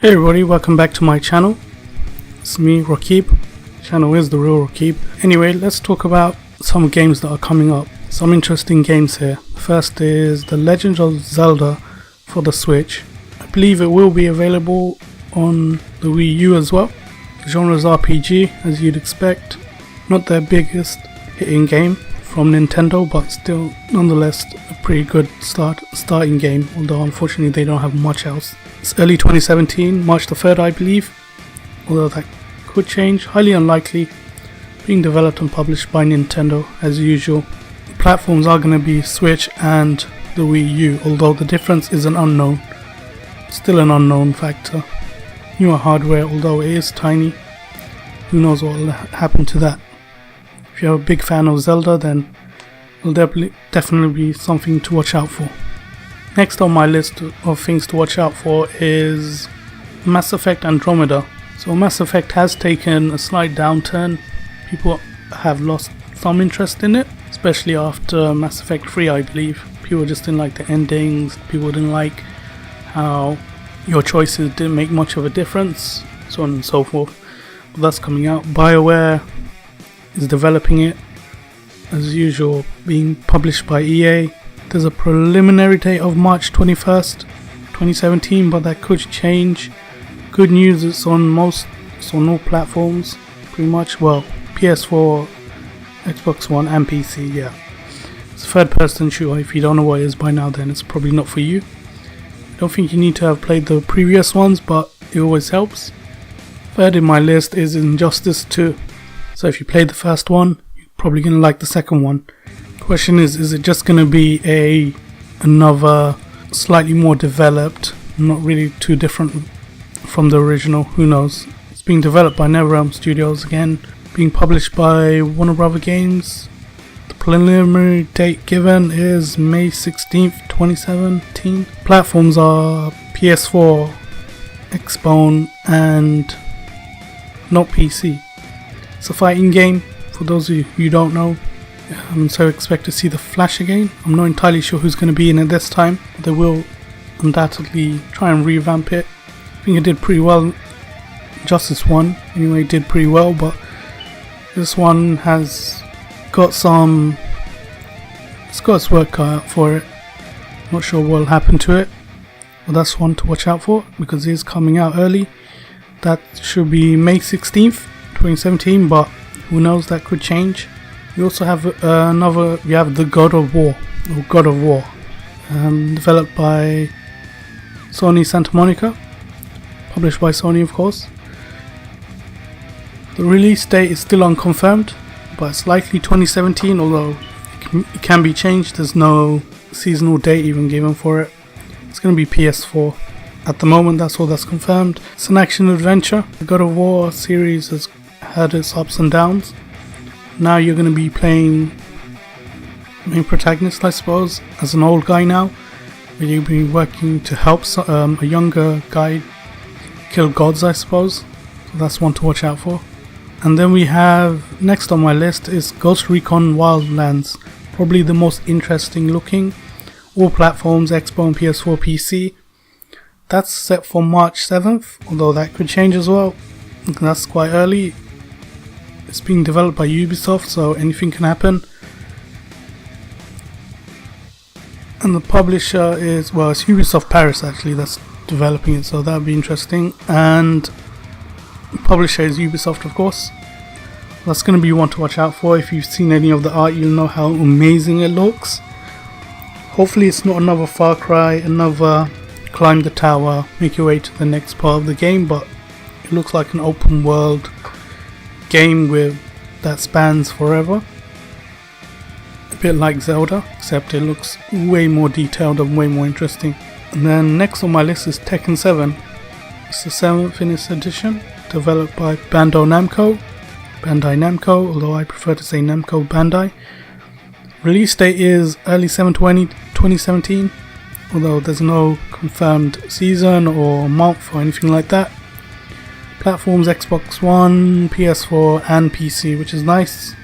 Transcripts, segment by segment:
Hey everybody, welcome back to my channel. It's me, Rakib. Channel is The Real Rakib. Anyway, let's talk about some games that are coming up. Some interesting games here. First is The Legend of Zelda for the Switch. I believe it will be available on the Wii U as well. The genre is RPG, as you'd expect. Not their biggest hitting game from Nintendo, but still nonetheless a pretty good starting game, although unfortunately they don't have much else. It's early 2017, March the 3rd I believe, although that could change, highly unlikely. Being developed and published by Nintendo as usual. The platforms are going to be Switch and the Wii U, although the difference is an unknown. Still an unknown factor. Newer hardware, although it is tiny, who knows what will happen to that. If you're a big fan of Zelda, then it'll definitely be something to watch out for. Next on my list of things to watch out for is Mass Effect Andromeda. So Mass Effect has taken a slight downturn. People have lost some interest in it, especially after Mass Effect 3 I believe. People just didn't like the endings, people didn't like how your choices didn't make much of a difference, so on and so forth. But that's coming out. BioWare is developing it, as usual, being published by EA. There's a preliminary date of March 21st, 2017, but that could change. Good news, it's on all platforms, pretty much. Well, PS4, Xbox One and PC, yeah. It's a third person shooter. If you don't know what it is by now, then it's probably not for you. I don't think you need to have played the previous ones, but it always helps. Third in my list is Injustice 2. So if you played the first one, you're probably going to like the second one. Question is it just going to be another slightly more developed, not really too different from the original? Who knows? It's being developed by NetherRealm Studios again, being published by Warner Bros. Games. The preliminary date given is May 16th, 2017. Platforms are PS4, Xbox, and not PC. It's a fighting game, for those of you who don't know. So expect to see the Flash again. I'm not entirely sure who's going to be in it this time, but they will undoubtedly try and revamp it. I think it did pretty well. Justice 1 anyway did pretty well, but this one has got it's got its work cut out for it. Not sure what will happen to it, but that's one to watch out for because it is coming out early. That should be May 16th, 2017, but who knows, that could change. You also have the God of War, developed by Sony Santa Monica, published by Sony of course. The release date is still unconfirmed, but it's likely 2017, although it can be changed. There's no seasonal date even given for it. It's going to be PS4. At the moment, that's all that's confirmed. It's an action adventure. The God of War series has had its ups and downs. Now you're going to be playing main protagonist, I suppose, as an old guy now. Where you'll be working to help a younger guy kill gods, I suppose. So that's one to watch out for. And then we have, next on my list is Ghost Recon Wildlands. Probably the most interesting looking. All platforms, Xbox and PS4, PC. That's set for March 7th, although that could change as well. That's quite early. It's being developed by Ubisoft, so anything can happen. And the publisher is, it's Ubisoft Paris actually that's developing it, so that'll be interesting. And the publisher is Ubisoft, of course. That's going to be one to watch out for. If you've seen any of the art, you'll know how amazing it looks. Hopefully it's not another Far Cry, another climb the tower, make your way to the next part of the game, but it looks like an open world game that spans forever. A bit like Zelda, except it looks way more detailed and way more interesting. And then next on my list is Tekken 7. It's the 7th in its edition, developed by Bandai Namco, although I prefer to say Namco Bandai. Release date is early 2017, although there's no confirmed season or month or anything like that. Platforms Xbox One, PS4 and PC, which is nice.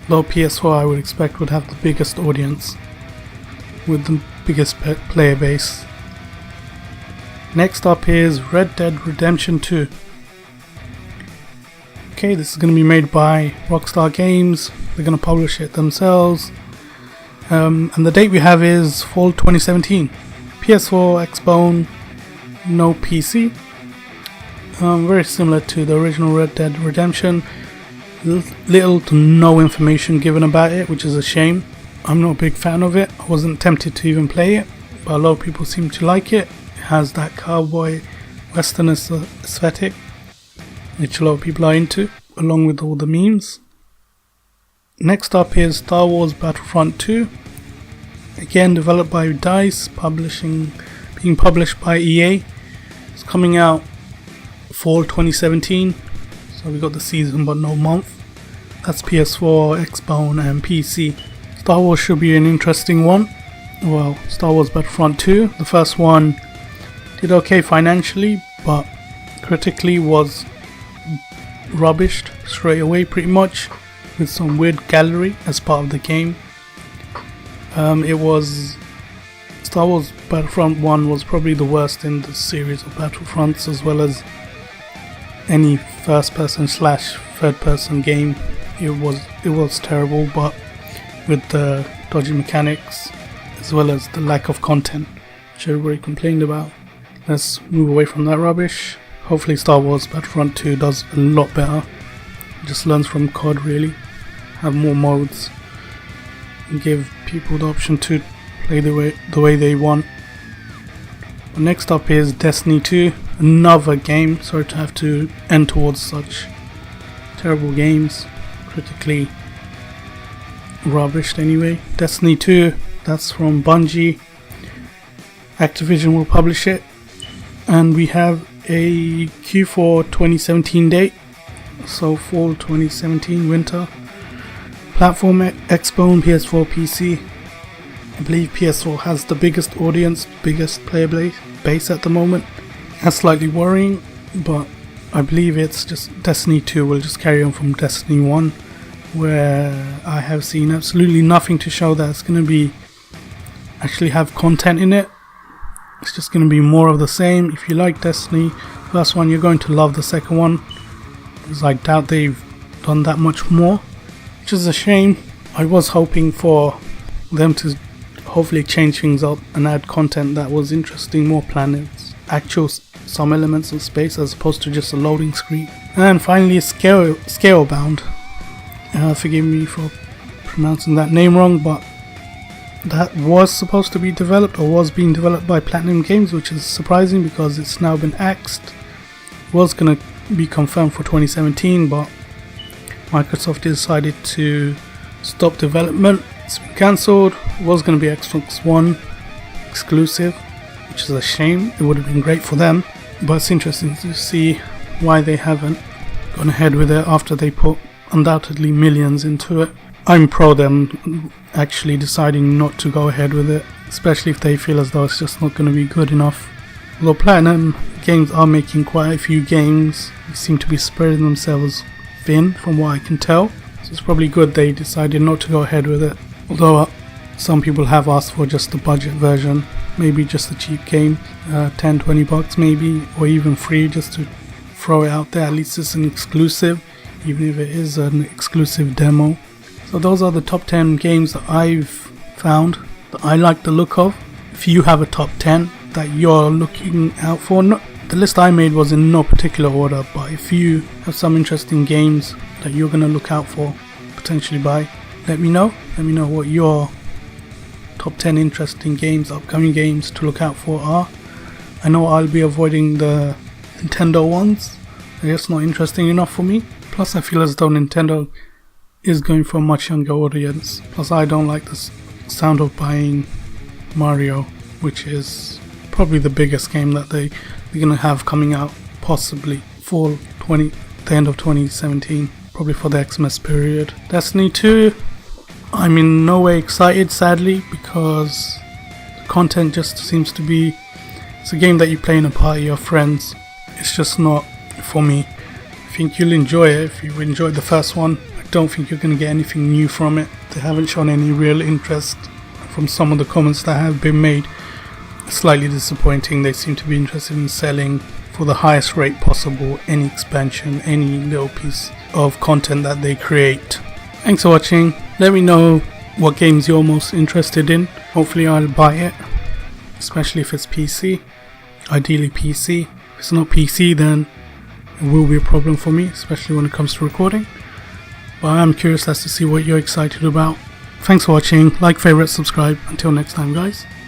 Though PS4 I would expect would have the biggest audience with the biggest player base. Next up is Red Dead Redemption 2. Okay, this is going to be made by Rockstar Games. They're going to publish it themselves. And the date we have is fall 2017. PS4, Xbone, no PC. Very similar to the original Red Dead Redemption. Little to no information given about it, which is a shame. I'm not a big fan of it. I wasn't tempted to even play it, but a lot of people seem to like it. It has that cowboy western aesthetic, which a lot of people are into, along with all the memes. Next up is Star Wars Battlefront II. Again, developed by DICE, being published by EA. It's coming out fall 2017. So we got the season but no month. That's PS4, Xbone and PC. Star Wars should be an interesting one. Well, Star Wars Battlefront 2. The first one did okay financially, but critically was rubbished straight away pretty much, with some weird gallery as part of the game. Star Wars Battlefront 1 was probably the worst in the series of Battlefronts, as well as any first person / third person game. It was terrible, but with the dodgy mechanics as well as the lack of content, which everybody complained about. Let's move away from that rubbish. Hopefully Star Wars Battlefront 2 does a lot better. Just learns from COD really. Have more modes and give people the option to play the way they want. Next up is Destiny 2, another game. Sorry to have to end towards such terrible games, critically rubbished anyway. Destiny 2, that's from Bungie. Activision will publish it, and we have a Q4 2017 date, so fall 2017 winter. Platform Xbone, PS4, PC. I believe PS4 has the biggest audience, biggest player base at the moment. That's slightly worrying, but I believe it's just Destiny 2 will just carry on from Destiny 1, where I have seen absolutely nothing to show that it's going to actually have content in it. It's just going to be more of the same. If you like Destiny, first one, you're going to love the second one, because I doubt they've done that much more, which is a shame. I was hoping for them to hopefully change things up and add content that was interesting, more planets, some elements of space as opposed to just a loading screen. And finally, Scalebound. Forgive me for pronouncing that name wrong, but that was supposed to be developed, or was being developed by Platinum Games, which is surprising because it's now been axed. It was going to be confirmed for 2017, but Microsoft decided to stop development. It's been cancelled. It was going to be Xbox One exclusive, which is a shame. It would have been great for them, but it's interesting to see why they haven't gone ahead with it after they put undoubtedly millions into it. I'm pro them actually deciding not to go ahead with it, especially if they feel as though it's just not going to be good enough. Although Platinum Games are making quite a few games, they seem to be spreading themselves thin from what I can tell, so it's probably good they decided not to go ahead with it. Although some people have asked for just the budget version, maybe just a cheap game, 10-20 bucks maybe, or even free, just to throw it out there. At least it's an exclusive, even if it is an exclusive demo. So those are the top 10 games that I've found that I like the look of. If you have a top 10 that you're looking out for, the list I made was in no particular order, but if you have some interesting games that you're going to look out for, potentially buy, let me know. Let me know what your top 10 interesting games, upcoming games to look out for are. I know I'll be avoiding the Nintendo ones. They're just not interesting enough for me. Plus I feel as though Nintendo is going for a much younger audience. Plus I don't like the sound of buying Mario, which is probably the biggest game that they're going to have coming out, possibly fall the end of 2017, probably for the Xmas period. Destiny 2, I'm in no way excited, sadly, because the content just seems to be, it's a game that you play in a party of friends. It's just not for me. I think you'll enjoy it if you enjoyed the first one. I don't think you're going to get anything new from it. They haven't shown any real interest from some of the comments that have been made slightly disappointing. They seem to be interested in selling for the highest rate possible any expansion, any little piece of content that they create. Thanks for watching. Let me know what games you're most interested in. Hopefully I'll buy it, especially if it's PC. Ideally PC. If it's not PC, then it will be a problem for me, especially when it comes to recording. But I am curious as to see what you're excited about. Thanks for watching. Like, favorite, subscribe. Until next time, guys.